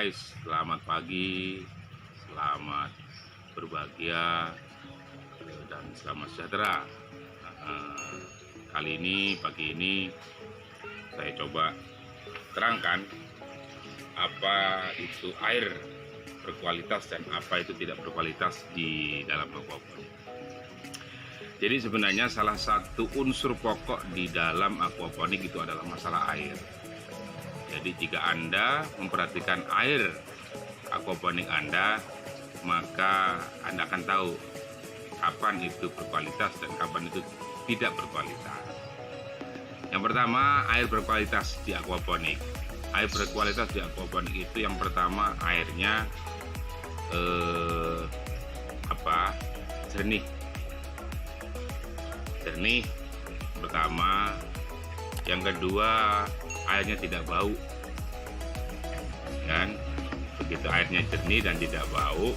guys, selamat pagi, selamat berbahagia, dan selamat sejahtera. Kali ini, pagi ini, saya coba terangkan apa itu air berkualitas dan apa itu tidak berkualitas di dalam aquaponik. Jadi sebenarnya salah satu unsur pokok di dalam aquaponik itu adalah masalah air. Jadi jika Anda memperhatikan air aquaponik Anda, maka Anda akan tahu kapan itu berkualitas dan kapan itu tidak berkualitas. Yang pertama, air berkualitas di aquaponik. Air berkualitas di aquaponik itu yang pertama airnya jernih. Jernih pertama. Yang kedua, airnya tidak bau. Kan? Begitu airnya jernih dan tidak bau.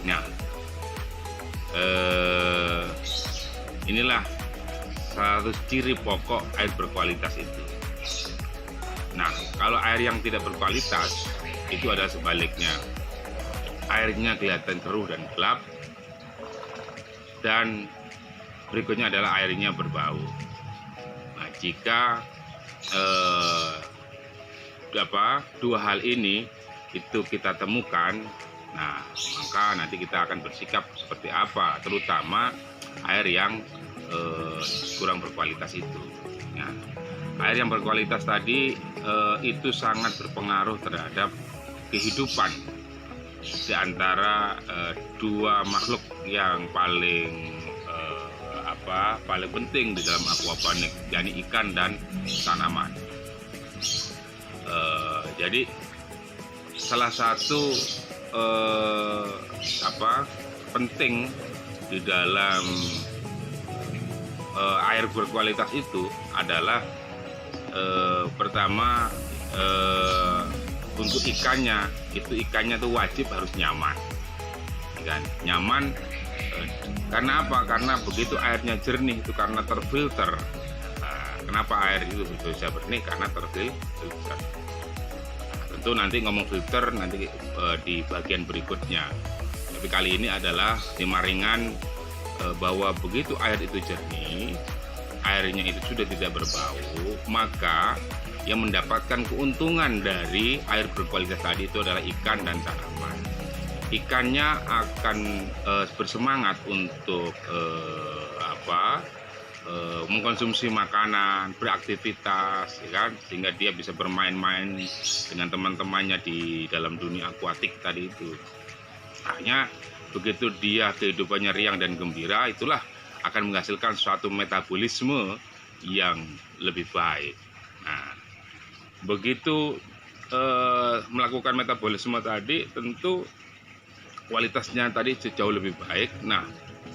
Nah, inilah satu ciri pokok air berkualitas itu. Nah, kalau air yang tidak berkualitas itu adalah sebaliknya. Airnya kelihatan keruh dan gelap, dan berikutnya adalah airnya berbau. Nah, jika dua hal ini itu kita temukan, nah maka nanti kita akan bersikap seperti apa, terutama air yang kurang berkualitas itu. Ya. Air yang berkualitas tadi itu sangat berpengaruh terhadap kehidupan di antara dua makhluk yang paling penting di dalam aquaponik, yakni ikan dan tanaman. Jadi salah satu penting di dalam air berkualitas itu adalah pertama untuk ikannya tuh wajib harus nyaman, kan? Nyaman karena apa? Karena begitu airnya jernih itu karena terfilter. Kenapa air itu bisa jernih? Karena terfilter. Tentu nanti ngomong filter nanti di bagian berikutnya. Tapi kali ini adalah ringan bahwa begitu air itu jernih, airnya itu sudah tidak berbau, maka yang mendapatkan keuntungan dari air berkualitas tadi itu adalah ikan dan tanaman. Ikannya akan bersemangat untuk mengkonsumsi makanan, beraktivitas, ya kan? Sehingga dia bisa bermain-main dengan teman-temannya di dalam dunia akuatik tadi itu. Akhirnya begitu dia kehidupannya riang dan gembira, itulah akan menghasilkan suatu metabolisme yang lebih baik. Nah, begitu melakukan metabolisme tadi, tentu kualitasnya tadi jauh lebih baik. Nah,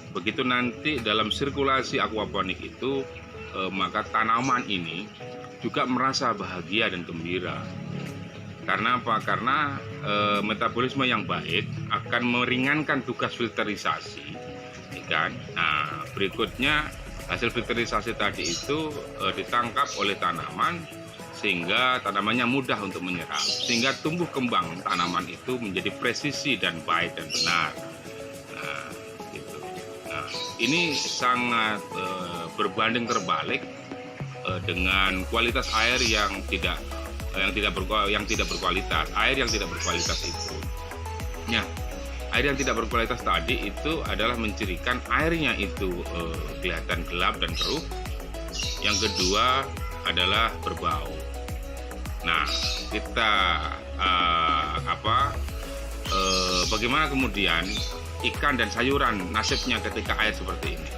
begitu nanti dalam sirkulasi aquaponik itu, maka tanaman ini juga merasa bahagia dan gembira. Karena apa? Karena metabolisme yang baik akan meringankan tugas filterisasi, kan? Nah, berikutnya hasil filterisasi tadi itu ditangkap oleh tanaman sehingga tanamannya mudah untuk menyerap, sehingga tumbuh kembang tanaman itu menjadi presisi dan baik dan benar. Nah, gitu. Nah, ini sangat berbanding terbalik dengan kualitas air yang tidak berkualitas. Air yang tidak berkualitas itu, ya, air yang tidak berkualitas tadi itu adalah mencirikan airnya itu kelihatan gelap dan keruh. Yang kedua adalah berbau. Nah, kita bagaimana kemudian ikan dan sayuran nasibnya ketika air seperti ini?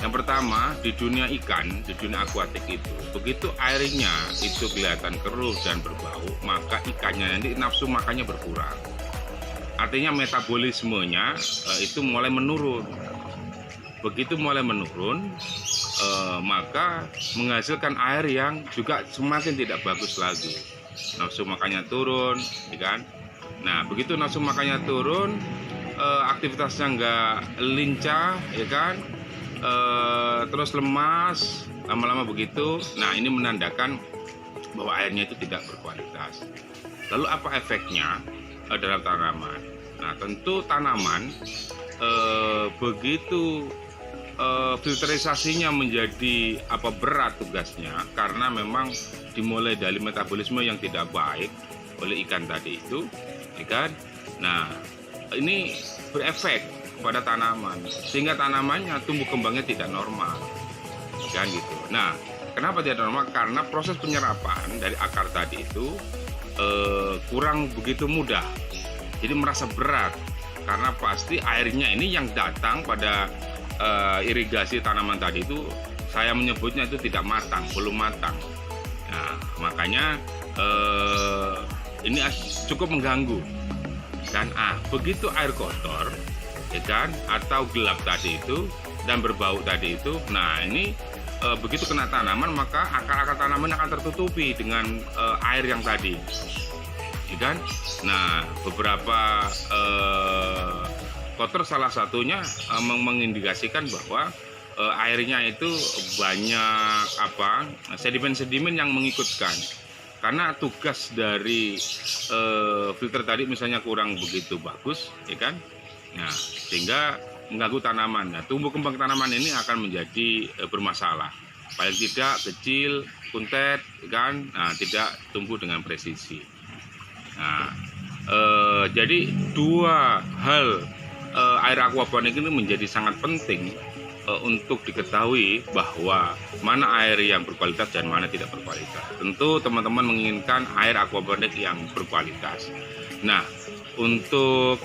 Yang pertama, di dunia ikan, di dunia akuatik itu, begitu airnya itu kelihatan keruh dan berbau, maka ikannya nanti nafsu makannya berkurang. Artinya metabolismenya itu mulai menurun. Begitu mulai menurun, maka menghasilkan air yang juga semakin tidak bagus lagi. Nafsu makannya turun, ya kan? Nah, begitu nafsu makannya turun, aktivitasnya nggak lincah, ya kan? Terus lemas, lama-lama begitu. Nah, ini menandakan bahwa airnya itu tidak berkualitas. Lalu apa efeknya dalam tanaman? Nah, tentu tanaman begitu filterisasinya menjadi berat tugasnya, karena memang dimulai dari metabolisme yang tidak baik oleh ikan tadi itu, ikan. Nah, ini berefek pada tanaman sehingga tanamannya tumbuh kembangnya tidak normal, kan gitu. Nah, kenapa tidak normal? Karena proses penyerapan dari akar tadi itu kurang begitu mudah, jadi merasa berat karena pasti airnya ini yang datang pada irigasi tanaman tadi itu, saya menyebutnya itu tidak matang, belum matang. Nah, makanya ini cukup mengganggu. Dan begitu air kotor, ya kan, atau gelap tadi itu dan berbau tadi itu, nah ini begitu kena tanaman maka akar-akar tanaman akan tertutupi dengan air yang tadi, ya kan. Nah, beberapa kotor salah satunya mengindikasikan bahwa airnya itu banyak sedimen-sedimen yang mengikutkan, karena tugas dari filter tadi misalnya kurang begitu bagus, ya kan. Nah, sehingga mengganggu tanaman. Nah, tumbuh kembang tanaman ini akan menjadi bermasalah, paling tidak kecil, kuntet, kan. Nah, tidak tumbuh dengan presisi. Nah, jadi dua hal air aquaponik ini menjadi sangat penting untuk diketahui bahwa mana air yang berkualitas dan mana tidak berkualitas. Tentu teman-teman menginginkan air aquaponik yang berkualitas. Nah, untuk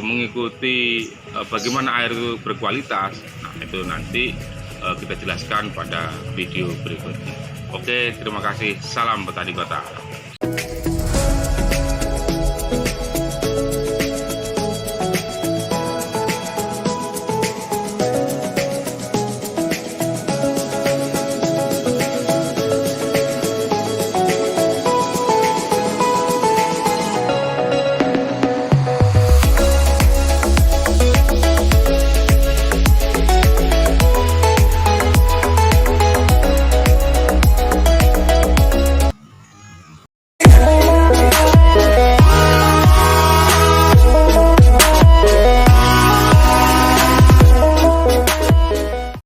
mengikuti bagaimana air itu berkualitas, nah itu nanti kita jelaskan pada video berikutnya. Oke, terima kasih. Salam Petani Kota.